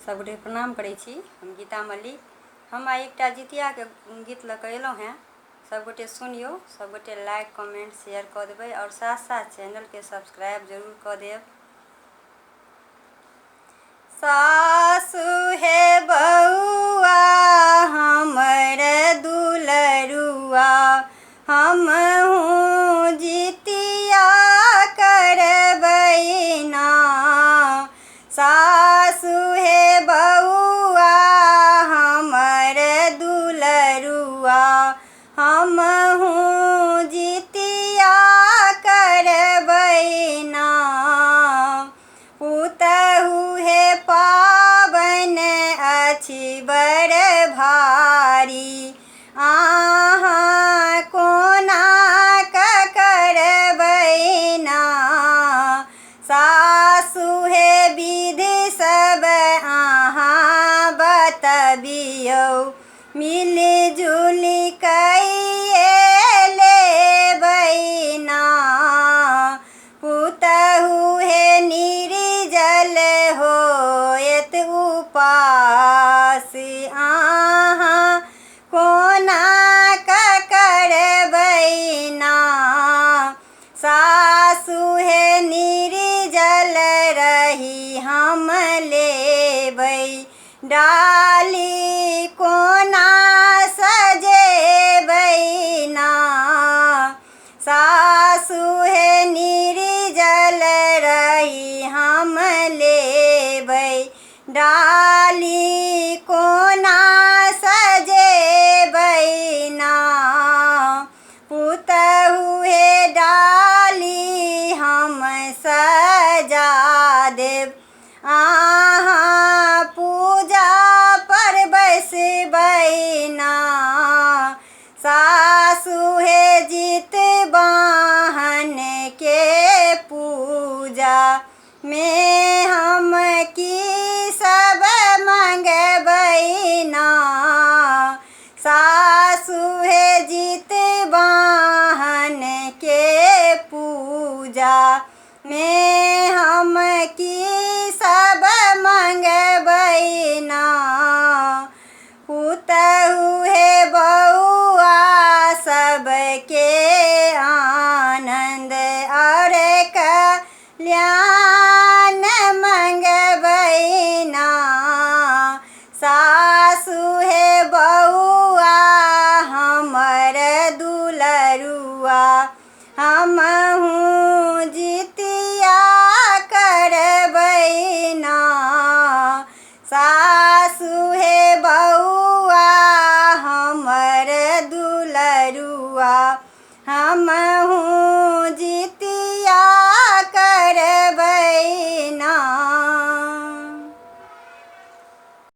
सबगोटे प्रणाम करै छी। हम गीता मल्लिक। हम आइ एकटा जितिया के गीत लऽ कऽ एलहुँ हैं। सबगोटे सुनियौ, सबगोटे लाइक कमेंट शेयर कऽ देबै और साथ साथ चैनल के सब्सक्राइब जरूर कऽ देब। सासु हे बउआ हमर दुलरुआ, हमहूँ जितिया करबै ना। सासु हे बउआ हमर दुलरुआ, हमहूँ जितिया करबै ना। पुतहु हे पाबनि अछि बड़ भारी, अहाँ कोना कऽ करबै ना। सासु हे विधि सब अहाँ बतबियौ, मिलि जुलि कइए लेबै ना। पुतहु हे निर्जल होएत उपास, अहाँ कोना कऽ करबै ना। सासु हे निर्जल रही हम लेबै, डाली कोना सजेबै ना। सासु हे निर्जल रही हम लेबै, डाली कोना सजेबै ना। पुतहु हे डाली हम सजा देब, अहाँ पूजा पर बैसबै ना। सासु हे जितवाहन के पूजा में हम की सब मंगबै ना। सासु हे जितवाहन के पूजा में हम की सब मंगबै ना। पुतहु हे बउआ सबके आनंद और कल्याण मंगबै ना। सासु हे बउआ हमर दुलरुआ, हमहूँ जितिया करबै ना। सासु हे बउआ हमर दुलरुआ, हमहूँ जितिया